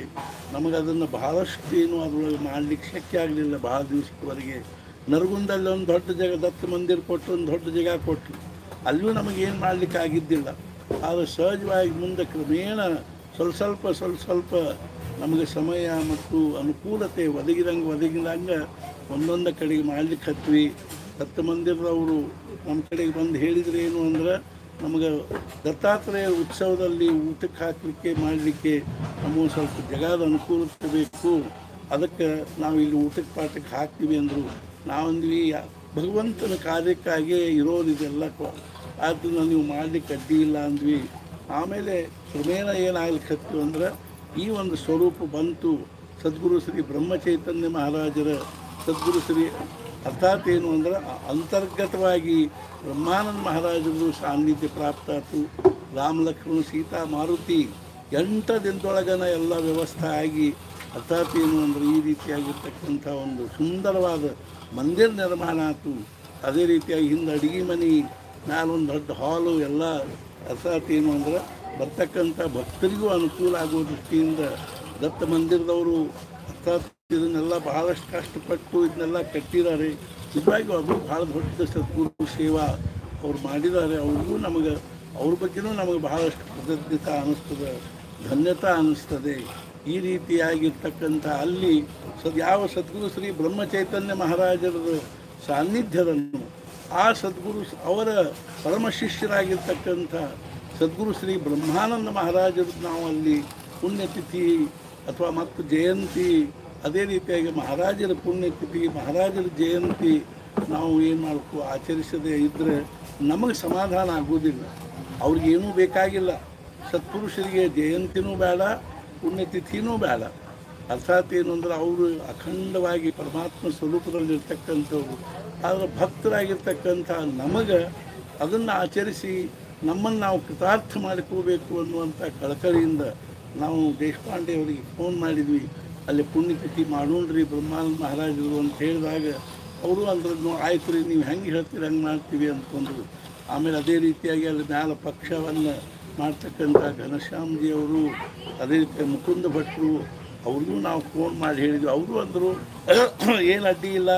ನಮಗೆ ಅದನ್ನು ಬಹಳಷ್ಟು ಏನು ಅದರೊಳಗೆ ಮಾಡಲಿಕ್ಕೆ ಶಕ್ಯ ಆಗಲಿಲ್ಲ ಭಾಳ ದಿವಸದವರೆಗೆ. ನರಗುಂದಲ್ಲಿ ಒಂದು ದೊಡ್ಡ ಜಾಗ ದತ್ತ ಮಂದಿರ ಕೊಟ್ಟು ಒಂದು ದೊಡ್ಡ ಜಾಗ ಕೊಟ್ಟರು. ಅಲ್ಲೂ ನಮಗೇನು ಮಾಡಲಿಕ್ಕೆ ಆಗಿದ್ದಿಲ್ಲ. ಆದರೆ ಸಹಜವಾಗಿ ಮುಂದೆ ಕ್ರಮೇಣ ಸ್ವಲ್ಪ ಸ್ವಲ್ಪ ನಮಗೆ ಸಮಯ ಮತ್ತು ಅನುಕೂಲತೆ ಒದಗಿದಂಗೆ ಒಂದೊಂದು ಕಡೆಗೆ ಮಾಡ್ಲಿಕ್ಕೆ ಹತ್ವಿ. ದತ್ತ ಮಂದಿರದವರು ನಮ್ಮ ಕಡೆಗೆ ಬಂದು ಹೇಳಿದ್ರೆ ಏನು ಅಂದ್ರೆ, ನಮಗೆ ದತ್ತಾತ್ರೇಯ ಉತ್ಸವದಲ್ಲಿ ಊಟಕ್ಕೆ ಹಾಕಲಿಕ್ಕೆ ಮಾಡಲಿಕ್ಕೆ ನಮಗೆ ಸ್ವಲ್ಪ ಜಗದ ಅನುಕೂಲತೆ ಬೇಕು, ಅದಕ್ಕೆ ನಾವು ಇಲ್ಲಿ ಊಟಕ್ಕೆ ಪಾಠಕ್ಕೆ ಹಾಕ್ತೀವಿ ಅಂದರು. ನಾವಂದ್ವಿ ಭಗವಂತನ ಕಾರ್ಯಕ್ಕಾಗಿಯೇ ಇರೋದಿದೆಲ್ಲ, ಅದನ್ನು ನೀವು ಮಾಡಲಿಕ್ಕೆ ಅಡ್ಡಿ ಇಲ್ಲ ಅಂದ್ವಿ. ಆಮೇಲೆ ಕ್ರಮೇಣ ಏನಾಗ್ಲಿಕ್ಕೆ ಹತ್ತು ಅಂದ್ರೆ, ಈ ಒಂದು ಸ್ವರೂಪ ಬಂತು. ಸದ್ಗುರು ಶ್ರೀ ಬ್ರಹ್ಮಚೈತನ್ಯ ಮಹಾರಾಜರ ಸದ್ಗುರು ಶ್ರೀ ಅರ್ಥಾತ್ ಏನು ಅಂದ್ರೆ, ಅಂತರ್ಗತವಾಗಿ ಬ್ರಹ್ಮಾನಂದ ಮಹಾರಾಜರು ಸಾನ್ನಿಧ್ಯ ಪ್ರಾಪ್ತಾತು. ರಾಮ ಲಕ್ಷ್ಮಣ ಸೀತಾ ಮಾರುತಿ 8 ದಿನದೊಳಗನ ಎಲ್ಲ ವ್ಯವಸ್ಥೆ ಆಗಿ, ಅರ್ಥಾತ್ ಏನು ಅಂದರೆ ಈ ರೀತಿಯಾಗಿರ್ತಕ್ಕಂಥ ಒಂದು ಸುಂದರವಾದ ಮಂದಿರ ನಿರ್ಮಾಣ ಆಯಿತು. ಅದೇ ರೀತಿಯಾಗಿ ಹಿಂದೆ ಅಡುಗೆ ಮನೆ, ನಾಲೊಂದು ದೊಡ್ಡ ಹಾಲು ಎಲ್ಲ. ಅರ್ಥಾತ್ ಏನು ಅಂದ್ರೆ, ಬರ್ತಕ್ಕಂಥ ಭಕ್ತರಿಗೂ ಅನುಕೂಲ ಆಗುವ ದೃಷ್ಟಿಯಿಂದ ದತ್ತ ಮಂದಿರದವರು ಅರ್ಥಾತ್ ಇದನ್ನೆಲ್ಲ ಬಹಳಷ್ಟು ಕಷ್ಟಪಟ್ಟು ಇದನ್ನೆಲ್ಲ ಕಟ್ಟಿದ್ದಾರೆ. ನಿಜವಾಗಿ ಅದು ಭಾಳ ದೊಡ್ಡ ಸದ್ಗುರು ಸೇವಾ ಅವ್ರು ಮಾಡಿದ್ದಾರೆ. ಅವ್ರಿಗೂ ಅವ್ರ ಬಗ್ಗೆನೂ ನಮಗೆ ಬಹಳಷ್ಟು ಕೃತಜ್ಞತೆ ಅನ್ನಿಸ್ತದೆ, ಧನ್ಯತಾ ಅನ್ನಿಸ್ತದೆ. ಈ ರೀತಿಯಾಗಿರ್ತಕ್ಕಂಥ ಅಲ್ಲಿ ಯಾವ ಸದ್ಗುರು ಶ್ರೀ ಬ್ರಹ್ಮಚೈತನ್ಯ ಮಹಾರಾಜರ ಸಾನ್ನಿಧ್ಯವನ್ನು, ಆ ಸದ್ಗುರು ಅವರ ಪರಮ ಶಿಷ್ಯರಾಗಿರ್ತಕ್ಕಂಥ ಸದ್ಗುರು ಶ್ರೀ ಬ್ರಹ್ಮಾನಂದ ಮಹಾರಾಜರು ನಾವು ಅಲ್ಲಿ ಪುಣ್ಯತಿಥಿ ಅಥವಾ ಮತ್ತು ಜಯಂತಿ, ಅದೇ ರೀತಿಯಾಗಿ ಮಹಾರಾಜರ ಪುಣ್ಯತಿಥಿ, ಮಹಾರಾಜರ ಜಯಂತಿ ನಾವು ಏನು ಮಾಡಬೇಕು ಆಚರಿಸದೇ ಇದ್ದರೆ ನಮಗೆ ಸಮಾಧಾನ ಆಗೋದಿಲ್ಲ. ಅವ್ರಿಗೇನೂ ಬೇಕಾಗಿಲ್ಲ. ಸತ್ಪುರುಷರಿಗೆ ಜಯಂತಿನೂ ಬೇಡ, ಪುಣ್ಯತಿಥಿನೂ ಬೇಡ. ಅರ್ಥಾತ್ ಏನು ಅಂದ್ರೆ, ಅವರು ಅಖಂಡವಾಗಿ ಪರಮಾತ್ಮ ಸ್ವರೂಪದಲ್ಲಿರ್ತಕ್ಕಂಥವ್ರು. ಆದರೆ ಭಕ್ತರಾಗಿರ್ತಕ್ಕಂಥ ನಮಗೆ ಅದನ್ನು ಆಚರಿಸಿ ನಮ್ಮನ್ನು ನಾವು ಕೃತಾರ್ಥ ಮಾಡಿಕೋಬೇಕು ಅನ್ನುವಂಥ ಕಳಕಳಿಯಿಂದ ನಾವು ದೇಶಪಾಂಡೆ ಅವರಿಗೆ ಫೋನ್ ಮಾಡಿದ್ವಿ. ಅಲ್ಲಿ ಪುಣ್ಯತಿಥಿ ಮಾಡೋಣ್ರಿ ಬ್ರಹ್ಮಾನಂದ ಮಹಾರಾಜರು ಅಂತ ಹೇಳಿದಾಗ ಅವರು ಅಂದ್ರೂ ಆಯ್ತು ರೀ, ನೀವು ಹೆಂಗೆ ಹೇಳ್ತೀರಿ ಹಂಗೆ ಮಾಡ್ತೀವಿ ಅಂದ್ಕೊಂಡ್ರು. ಆಮೇಲೆ ಅದೇ ರೀತಿಯಾಗಿ ಅಲ್ಲಿ ಮ್ಯಾಲ ಪಕ್ಷವನ್ನು ಮಾಡ್ತಕ್ಕಂಥ ಘನಶ್ಯಾಮ್ಜಿ ಅವರು, ಅದೇ ರೀತಿ ಮುಕುಂದ ಭಟ್ರು, ಅವ್ರಿಗೂ ನಾವು ಫೋನ್ ಮಾಡಿ ಹೇಳಿದ್ವಿ. ಅವರು ಅಂದರು ಏನು ಅಡ್ಡಿ ಇಲ್ಲ,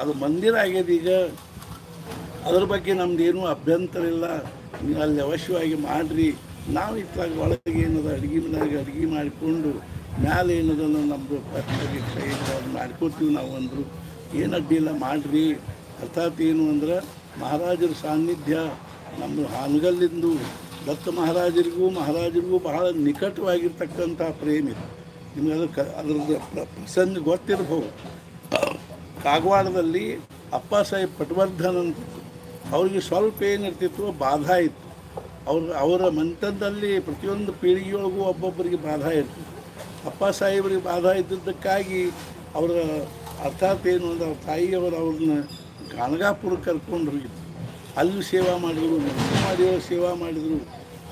ಅದು ಮಂದಿರ ಆಗ್ಯದ ಈಗ, ಅದ್ರ ಬಗ್ಗೆ ನಮ್ದೇನೂ ಅಭ್ಯಂತರ ಇಲ್ಲ, ನೀವು ಅಲ್ಲಿ ಅವಶ್ಯವಾಗಿ ಮಾಡಿರಿ. ನಾವು ಇತ್ತಾಗ ಒಳಗೆ ಏನದ ಅಡುಗೆ ಮನೆಯಾಗ ಅಡುಗೆ ಮಾಡಿಕೊಂಡು ಮ್ಯಾಲೆ ಏನದನ್ನು ನಮ್ಮದು ಪಕ್ಷ ಅದು ಮಾಡ್ಕೋತೀವಿ ನಾವು ಅಂದರು. ಏನು ಅಡ್ಡಿ ಇಲ್ಲ ಮಾಡಿರಿ. ಅರ್ಥಾತ್ ಏನು ಅಂದ್ರೆ, ಮಹಾರಾಜರ ಸಾನ್ನಿಧ್ಯ ನಮ್ಮ ಹಾನಗಲ್ಲಿಂದು ದತ್ತ ಮಹಾರಾಜರಿಗೂ ಬಹಳ ನಿಕಟವಾಗಿರ್ತಕ್ಕಂಥ ಪ್ರೇಮಿದೆ. ನಿಮಗೆ ಅದರದ್ದು ಪ್ರಸಂಗ ಗೊತ್ತಿರ್ಬೋದು. ಕಾಗವಾಡದಲ್ಲಿ ಅಪ್ಪ ಸಾಹೇಬ್ ಪಟವರ್ಧನ್ ಅಂತ, ಅವ್ರಿಗೆ ಸ್ವಲ್ಪ ಏನಿರ್ತಿತ್ತು ಬಾಧಾ ಇತ್ತು. ಅವರ ಮಂತ್ರದಲ್ಲಿ ಪ್ರತಿಯೊಂದು ಪೀಳಿಗೆಯೊಳಗೂ ಒಬ್ಬೊಬ್ಬರಿಗೆ ಬಾಧಾ ಇರ್ತದೆ. ಅಪ್ಪ ಸಾಹೇಬರಿಗೆ ಬಾಧಾ ಇದ್ದದ್ದಕ್ಕಾಗಿ ಅವರ ಅರ್ಥಾತ್ ಏನು ಅಂದ್ರೆ, ಅವ್ರ ತಾಯಿಯವರು ಅವ್ರನ್ನ ಗಾಣಗಾಪುರಕ್ಕೆ ಕರ್ಕೊಂಡು ಹೋಗಿದ್ರು. ಅಲ್ಲಿ ಸೇವಾ ಮಾಡಿದರು, ನರಸಿಂಹದೇವರ ಸೇವಾ ಮಾಡಿದರು.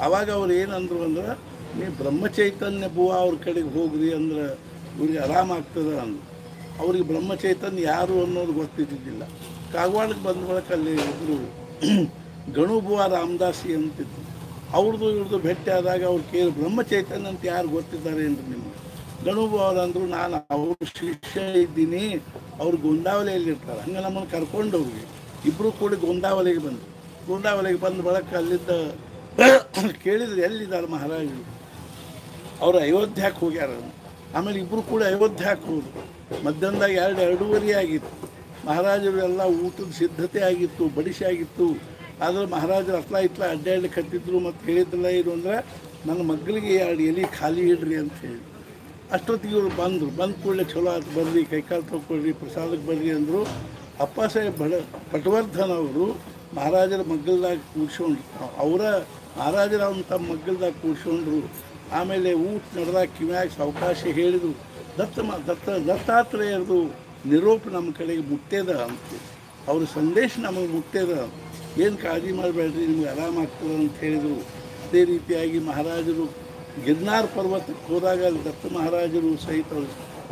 ಆವಾಗ ಅವ್ರು ಏನಂದ್ರು ಅಂದ್ರೆ, ನೀವು ಬ್ರಹ್ಮಚೈತನ್ಯ ಬುವ ಅವ್ರ ಕಡೆಗೆ ಹೋಗ್ರಿ ಅಂದ್ರೆ ಇವ್ರಿಗೆ ಆರಾಮಾಗ್ತದೆ ಅಂದರು. ಅವ್ರಿಗೆ ಬ್ರಹ್ಮಚೈತನ್ಯ ಯಾರು ಅನ್ನೋದು ಗೊತ್ತಿದ್ದಿದ್ದಿಲ್ಲ. ಕಾಗವಾಡಕ್ಕೆ ಬಂದ ಬಳಿಕ ಅಲ್ಲಿ ಇದ್ದರು ಗಣುಬುವ ರಾಮದಾಸಿ ಅಂತಿದ್ರು. ಇವ್ರದ್ದು ಭೇಟಿ ಆದಾಗ ಅವ್ರು ಕೇಳಿ, ಬ್ರಹ್ಮಚೈತನ್ಯ ಅಂತ ಯಾರು ಗೊತ್ತಿದ್ದಾರೆ ಅಂದ್ರೆ ನಿಮಗೆ? ಗಣುಬುವ ಅವ್ರು ಅಂದರು, ನಾನು ಅವ್ರ ಶಿಷ್ಯ ಇದ್ದೀನಿ, ಅವ್ರು ಗೊಂದಾವಲೆಯಲ್ಲಿ ಇರ್ತಾರೆ. ಹಂಗೆ ನಮ್ಮನ್ನು ಕರ್ಕೊಂಡು ಹೋಗಿ ಇಬ್ಬರು ಕೂಡ ಗೊಂದಾವಲೆಗೆ ಬಂದರು. ಗೊಂದಾವಲೆಗೆ ಬಂದ ಬಳಿಕ ಅಲ್ಲಿದ್ದ ಕೇಳಿದ್ರು, ಎಲ್ಲಿದ್ದಾರೆ ಮಹಾರಾಜರು? ಅವರು ಅಯೋಧ್ಯಕ್ಕೆ ಹೋಗ್ಯಾರ. ಆಮೇಲೆ ಇಬ್ಬರು ಕೂಡ ಅಯೋಧ್ಯಕ್ಕೆ ಹೋದರು. ಮಧ್ಯಾಹ್ನದಾಗ 2:30 ಆಗಿತ್ತು. ಮಹಾರಾಜರು ಎಲ್ಲ ಊಟದ ಸಿದ್ಧತೆ ಆಗಿತ್ತು, ಬಡಿಸಿ ಆಗಿತ್ತು. ಆದರೆ ಮಹಾರಾಜರು ಅತ್ಲ ಇತ್ಲ ಅಡ್ಡಾಡಿ ಕಟ್ಟಿದ್ರು. ಮತ್ತು ಹೇಳಿದ್ರಲ್ಲ ಏನು ಅಂದ್ರೆ, ನನ್ನ ಮಕ್ಕಳಿಗೆ 2 ಎಲೆ ಖಾಲಿ ಇಡ್ರಿ ಅಂತ ಹೇಳಿ. ಅಷ್ಟೊತ್ತಿಗೆ ಇವರು ಬಂದರು. ಬಂದ ಕೂಡಲೇ ಚಲೋ ಆಯ್ತು, ಬರ್ರಿ ಕೈಕಾಲು ತೊಗೊಳ್ರಿ, ಪ್ರಸಾದಕ್ಕೆ ಬರ್ರಿ ಅಂದರು. ಅಪ್ಪ ಸಾಹೇಬ್ ಪಟವರ್ಧನ್ ಅವರು ಮಹಾರಾಜರ ಮಗ್ಗಲ್ದಾಗ ಕೂಡ್ಸ್ಕೊಂಡ್ರು. ಮಹಾರಾಜರ ಅವನು ತಮ್ಮ ಮಗ್ಗಲ್ದಾಗ ಕೂಡ್ಸ್ಕೊಂಡ್ರು. ಆಮೇಲೆ ಊಟ ನಡೆದಾಗ ಕಿವ್ಯಾಗ ಅವಕಾಶ ಹೇಳಿದರು, ದತ್ತಾತ್ರೇಯರದು ನಿರೋಪ ನಮ್ಮ ಕಡೆಗೆ ಮುಟ್ಟೇದ ಅಂತ, ಅವ್ರ ಸಂದೇಶ ನಮಗೆ ಮುಟ್ಟೇದ, ಏನು ಕಾಳಜಿ ಮಾಡಬೇಡ್ರಿ, ನಿಮ್ಗೆ ಆರಾಮಾಗ್ತದೆ ಅಂತ ಹೇಳಿದರು. ಅದೇ ರೀತಿಯಾಗಿ ಮಹಾರಾಜರು ಗಿರ್ನಾರ್ ಪರ್ವತಕ್ಕೆ ಹೋದಾಗ ಅಲ್ಲಿ ದತ್ತ ಮಹಾರಾಜರು ಸಹಿತ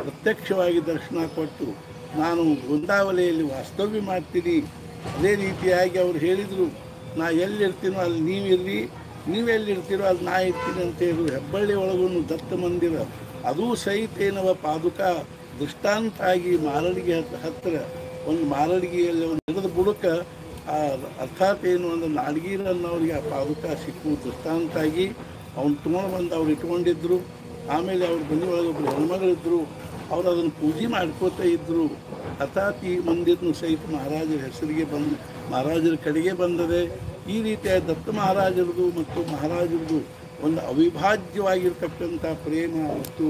ಪ್ರತ್ಯಕ್ಷವಾಗಿ ದರ್ಶನ ಕೊಟ್ಟು, ನಾನು ಗೊಂದಾವಲೆಯಲ್ಲಿ ವಾಸ್ತವ್ಯ ಮಾಡ್ತೀನಿ. ಅದೇ ರೀತಿಯಾಗಿ ಅವ್ರು ಹೇಳಿದರು, ನಾ ಎಲ್ಲಿರ್ತೀನೋ ಅಲ್ಲಿ ನೀವಿರ್ರಿ, ನೀವೆಲ್ಲಿರ್ತೀರೋ ಅಲ್ಲಿ ನಾ ಇರ್ತೀನಿ ಅಂತ ಹೇಳಿದ್ರು. ಹೆಬ್ಬಳ್ಳಿ ಒಳಗೂ ದತ್ತ ಮಂದಿರ, ಅದೂ ಸಹಿತ ಏನವ ಪಾದುಕ ದೃಷ್ಟಾಂತ ಆಗಿ ಮಾರಳಿಗೆ ಹತ್ತಿರ ಒಂದು ಮಾರಡಿಗೆಯಲ್ಲಿ ಒಂದು ಹಿಡಿದ ಬುಡಕ ಅರ್ಥಾತ್ ಏನು ಅಂದ್ರೆ ನಾಡಗೀರನ್ನವ್ರಿಗೆ ಆ ಪಾದುಕ ಸಿಕ್ಕು ದೃಷ್ಟಾಂತಾಗಿ ಅವ್ನು ತೊಗೊಂಡು ಬಂದು ಅವ್ರು ಇಟ್ಕೊಂಡಿದ್ರು. ಆಮೇಲೆ ಅವ್ರ ಮನೆ ಒಳಗೆ ಒಬ್ಬರು ಹೆಣ್ಮಗಳಿದ್ರು, ಅವ್ರು ಅದನ್ನು ಪೂಜೆ ಮಾಡ್ಕೋತಾ ಇದ್ದರು. ಅರ್ಥಾತ್ ಈ ಮಂದಿರನು ಸಹಿತ ಮಹಾರಾಜರ ಹೆಸರಿಗೆ ಮಹಾರಾಜರ ಕಡೆಗೆ ಬಂದದೆ. ಈ ರೀತಿಯ ದತ್ತ ಮಹಾರಾಜರದು ಮತ್ತು ಮಹಾರಾಜರದು ಒಂದು ಅವಿಭಾಜ್ಯವಾಗಿರ್ತಕ್ಕಂಥ ಪ್ರೇಮ ಮತ್ತು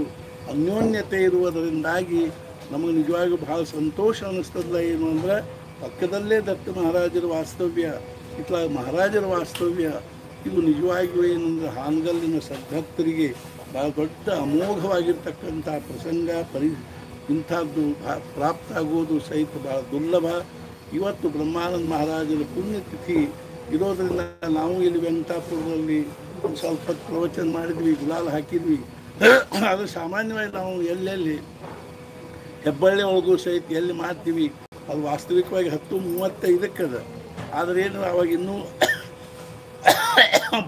ಅನ್ಯೋನ್ಯತೆ ಇರುವುದರಿಂದಾಗಿ ನಮಗೆ ನಿಜವಾಗಿಯೂ ಭಾಳ ಸಂತೋಷ ಅನ್ನಿಸ್ತದಲ್ಲ. ಏನು ಅಂದ್ರೆ ಪಕ್ಕದಲ್ಲೇ ದತ್ತ ಮಹಾರಾಜರ ವಾಸ್ತವ್ಯ, ಇತ್ಲ ಮಹಾರಾಜರ ವಾಸ್ತವ್ಯ. ಇದು ನಿಜವಾಗಿಯೂ ಏನಂದ್ರೆ ಹಾನಗಲ್ಲಿನ ಸದ್ಭಕ್ತರಿಗೆ ಭಾಳ ದೊಡ್ಡ ಅಮೋಘವಾಗಿರ್ತಕ್ಕಂಥ ಪ್ರಸಂಗ. ಇಂಥದ್ದು ಪ್ರಾಪ್ತ ಆಗೋದು ಸಹಿತ ಭಾಳ ದುರ್ಲಭ. ಇವತ್ತು ಬ್ರಹ್ಮಾನಂದ ಮಹಾರಾಜರ ಪುಣ್ಯತಿಥಿ ಇರೋದರಿಂದ ನಾವು ಇಲ್ಲಿ ವೆಂಕಟಾಪುರದಲ್ಲಿ ಒಂದು ಸ್ವಲ್ಪ ಪ್ರವಚನ ಮಾಡಿದ್ವಿ, ಗುಲಾಲ್ ಹಾಕಿದ್ವಿ. ಅದು ಸಾಮಾನ್ಯವಾಗಿ ನಾವು ಎಲ್ಲೆಲ್ಲಿ ಹೆಬ್ಬಳ್ಳಿ ಒಳಗೂ ಸಹಿತ ಎಲ್ಲಿ ಮಾಡ್ತೀವಿ ಅದು ವಾಸ್ತವಿಕವಾಗಿ 10:35 ಆದರೆ ಏನು ಅವಾಗ ಇನ್ನೂ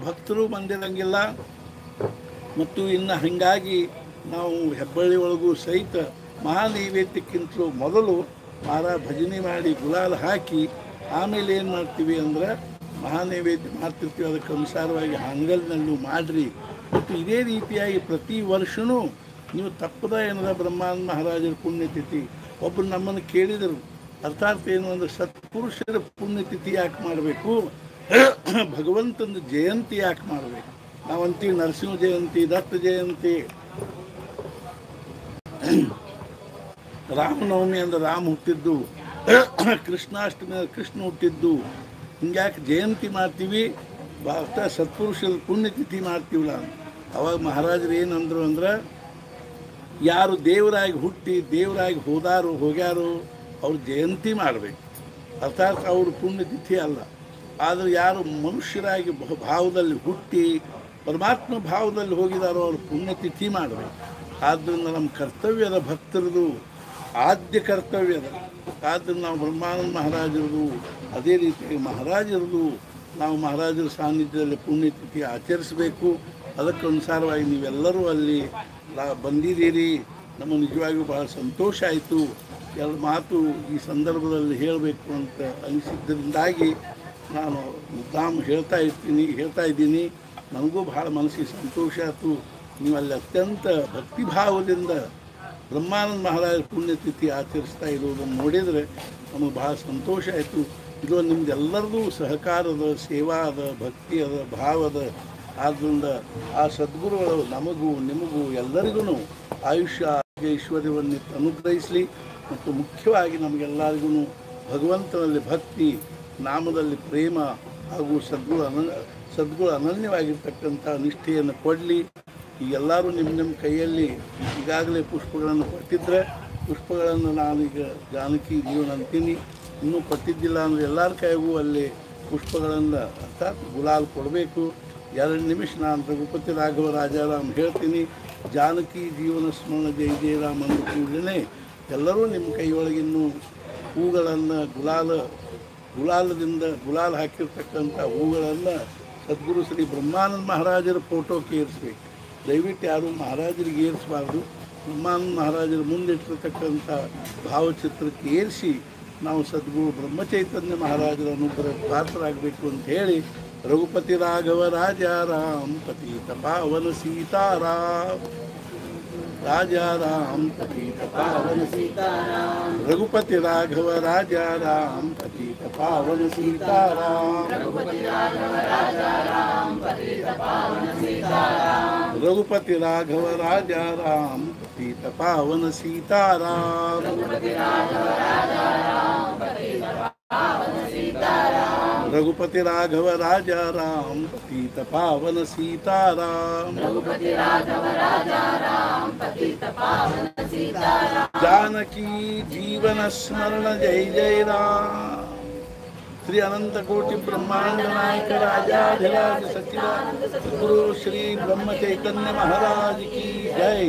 ಭಕ್ತರು ಬಂದಿರಂಗಿಲ್ಲ. ಮತ್ತು ಇನ್ನು ಹಾಗಾಗಿ ನಾವು ಹೆಬ್ಬಳ್ಳಿ ಒಳಗೂ ಸಹಿತ ಮಹಾನೈವೇದ್ಯಕ್ಕಿಂತಲೂ ಮೊದಲು ಭಜನೆ ಮಾಡಿ ಗುಲಾಲ್ ಹಾಕಿ ಆಮೇಲೆ ಏನು ಮಾಡ್ತೀವಿ ಅಂದ್ರೆ ಮಹಾನೈವೇದ್ಯ ಮಾಡ್ತಿರ್ತೀವಿ. ಅದಕ್ಕೆ ಅನುಸಾರವಾಗಿ ಹಾನಗಲ್ನಲ್ಲೂ ಮಾಡಿರಿ. ಮತ್ತು ಇದೇ ರೀತಿಯಾಗಿ ಪ್ರತಿ ವರ್ಷವೂ ನೀವು ತಪ್ಪದ ಏನದ ಬ್ರಹ್ಮಾನಂದ ಮಹಾರಾಜರ ಪುಣ್ಯತಿಥಿ ಒಬ್ಬರು ನಮ್ಮನ್ನು ಕೇಳಿದರು. ಅರ್ಥಾತ್ ಏನು ಅಂದರೆ ಸತ್ಪುರುಷರ ಪುಣ್ಯತಿಥಿ ಯಾಕೆ ಮಾಡಬೇಕು, ಭಗವಂತನ ಜಯಂತಿ ಯಾಕೆ ಮಾಡಬೇಕು? ನಾವಂತೀವಿ ನರಸಿಂಹ ಜಯಂತಿ, ದತ್ತ ಜಯಂತಿ, ರಾಮನವಮಿ ಅಂದ್ರೆ ರಾಮ ಹುಟ್ಟಿದ್ದು, ಕೃಷ್ಣಾಷ್ಟಮಿ ಅಂದ್ರೆ ಕೃಷ್ಣ ಹುಟ್ಟಿದ್ದು. ಹಿಂಗ್ಯಾಕೆ ಜಯಂತಿ ಮಾಡ್ತೀವಿ? ಭಾರತ ಸತ್ಪುರುಷರ ಪುಣ್ಯತಿಥಿ ಮಾಡ್ತೀವಲ್ಲ. ಅವಾಗ ಮಹಾರಾಜರು ಏನಂದ್ರು ಅಂದ್ರೆ ಯಾರು ದೇವರಾಗಿ ಹುಟ್ಟಿ ದೇವರಾಗಿ ಹೋಗ್ಯಾರೋ ಅವ್ರ ಜಯಂತಿ ಮಾಡಬೇಕು. ಅರ್ಥಾತ್ ಅವ್ರ ಪುಣ್ಯತಿಥಿ ಅಲ್ಲ. ಆದರೆ ಯಾರು ಮನುಷ್ಯರಾಗಿ ಭಾವದಲ್ಲಿ ಹುಟ್ಟಿ ಪರಮಾತ್ಮ ಭಾವದಲ್ಲಿ ಹೋಗಿದಾರೋ ಅವ್ರ ಪುಣ್ಯತಿಥಿ ಮಾಡಬೇಕು. ಆದ್ದರಿಂದ ನಮ್ಮ ಕರ್ತವ್ಯದ ಭಕ್ತರದು ಆದ್ಯ ಕರ್ತವ್ಯದ. ಆದ್ದರಿಂದ ನಾವು ಬ್ರಹ್ಮಾನಂದ ಮಹಾರಾಜರದು ಅದೇ ರೀತಿ ಮಹಾರಾಜರದು ನಾವು ಮಹಾರಾಜರ ಸಾನ್ನಿಧ್ಯದಲ್ಲಿ ಪುಣ್ಯತಿಥಿ ಆಚರಿಸಬೇಕು. ಅದಕ್ಕನುಸಾರವಾಗಿ ನೀವೆಲ್ಲರೂ ಅಲ್ಲಿ ಬಂದಿದ್ದೀರಿ. ನಮ್ಮ ನಿಜವಾಗಿಯೂ ಭಾಳ ಸಂತೋಷ ಆಯಿತು. ಎರಡು ಮಾತು ಈ ಸಂದರ್ಭದಲ್ಲಿ ಹೇಳಬೇಕು ಅಂತ ಅನಿಸಿದ್ದರಿಂದಾಗಿ ನಾನು ಹೇಳ್ತಾ ಇದ್ದೀನಿ. ನನಗೂ ಭಾಳ ಮನಸ್ಸಿಗೆ ಸಂತೋಷ ಆಯಿತು. ನೀವು ಅಲ್ಲಿ ಅತ್ಯಂತ ಭಕ್ತಿಭಾವದಿಂದ ಬ್ರಹ್ಮಾನಂದ ಮಹಾರಾಜರ ಪುಣ್ಯತಿಥಿ ಆಚರಿಸ್ತಾ ಇರೋದನ್ನು ನೋಡಿದರೆ ನಮಗೆ ಭಾಳ ಸಂತೋಷ ಆಯಿತು. ಇದು ನಿಮ್ದೆಲ್ಲರದು ಸಹಕಾರದ, ಸೇವಾದ, ಭಕ್ತಿಯದ, ಭಾವದ. ಆದ್ದರಿಂದ ಆ ಸದ್ಗುರುಗಳು ನಮಗೂ ನಿಮಗೂ ಎಲ್ಲರಿಗೂ ಆಯುಷ್ಯ ಐಶ್ವರ್ಯವನ್ನು ಅನುಗ್ರಹಿಸಲಿ. ಮತ್ತು ಮುಖ್ಯವಾಗಿ ನಮಗೆಲ್ಲರಿಗೂ ಭಗವಂತನಲ್ಲಿ ಭಕ್ತಿ, ನಾಮದಲ್ಲಿ ಪ್ರೇಮ ಹಾಗೂ ಸದ್ಗುರು ಅನನ್ಯವಾಗಿರ್ತಕ್ಕಂಥ ನಿಷ್ಠೆಯನ್ನು ಕೊಡಲಿ. ಈಗೆಲ್ಲರೂ ನಿಮ್ಮ ಕೈಯಲ್ಲಿ ಈಗಾಗಲೇ ಪುಷ್ಪಗಳನ್ನು ಕೊಟ್ಟಿದ್ದರೆ ಪುಷ್ಪಗಳನ್ನು ನಾನೀಗ ಜಾನಕಿ ಜೀವನ ಅಂತೀನಿ. ಇನ್ನೂ ಕೊಟ್ಟಿದ್ದಿಲ್ಲ ಅಂದರೆ ಎಲ್ಲರ ಕೈಗೂ ಅಲ್ಲಿ ಪುಷ್ಪಗಳನ್ನು ಅರ್ಥಾತ್ ಗುಲಾಲ್ ಕೊಡಬೇಕು. 2 ನಿಮಿಷ ನಾನು ರಘುಪತಿ ರಾಘವ ರಾಜಾರಾಮ್ ಹೇಳ್ತೀನಿ. ಜಾನಕಿ ಜೀವನ ಸ್ಮರಣ ಜೈ ಜಯರಾಮ್ ಅಂದ ಕೂಡಲೇ ಎಲ್ಲರೂ ನಿಮ್ಮ ಕೈಯೊಳಗಿನ್ನೂ ಹೂಗಳನ್ನು ಗುಲಾಲ್ ಹಾಕಿರ್ತಕ್ಕಂಥ ಹೂಗಳನ್ನು ಸದ್ಗುರು ಶ್ರೀ ಬ್ರಹ್ಮಾನಂದ ಮಹಾರಾಜರ ಫೋಟೋಕ್ಕೆ ಏರಿಸ್ಬೇಕು. ದಯವಿಟ್ಟು ಯಾರು ಮಹಾರಾಜರಿಗೆ ಏರಿಸಬಾರ್ದು. ಬ್ರಹ್ಮಾನಂದ ಮಹಾರಾಜರ ಮುಂದಿಟ್ಟಿರ್ತಕ್ಕಂಥ ಭಾವಚಿತ್ರಕ್ಕೆ ಏರಿಸಿ ನಾವು ಸದ್ಗುರು ಬ್ರಹ್ಮಚೈತನ್ಯ ಮಹಾರಾಜರ ಅನುಗ್ರಹ ಪಾತ್ರರಾಗಬೇಕು ಅಂತ ಹೇಳಿ ರಘುಪತಿ ರಾಘವ ರಾಜಾರಾಮ್ ಪತೀತ ಪಾವನ ಸೀತಾರಾಮ್ ರಾಜಾರಾಮ್ ಪತೀತ ಪಾವನ ಸೀತಾರಾಮ್ ರಘುಪತಿ ರಾಘವ ರಾಜಾರಾಮ್ ಪತೀತ ಪಾವನ ಸೀತಾರಾಮ್ ರಘುಪತಿ ರಾಘವ ರಾಜಾರಾಮ್ ಪತೀತ ಪಾವನ ಸೀತಾರಾಮ್ ರಘುಪತಿ ರಾಘವ ರಾಜಾರಾಮ್ ಪತೀತ ಪಾವನ ಸೀತಾರಾಮ್ ರಘುಪತಿ ರಾಘವ ರಾಜಾರಾಮ್ ಪತೀತ ಪಾವನ ಸೀತಾರಾಮ್ ರಘುಪತಿ ರಾಘವ ರಾಜಾರಾಮ್ ಪತೀತ ಪಾವನ ಸೀತಾರಾಮ್ ರಘುಪತಿ ರಾಘವ ರಾಜಾರಾಮ್ ಪತೀತ ಪಾವನ ಸೀತಾರಾಮ್ जानकी जीवन स्मरण जय जय राम श्री अनंत कोटि ब्रह्मांड नायक राजाधिराज सच्चिदानंद सद्गुरु श्री ब्रह्म चैतन्य महाराज की जय।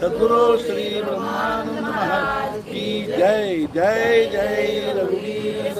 सद्गुरु श्री ब्रह्मानंद महाराज की जय। जय जय रघुवीर।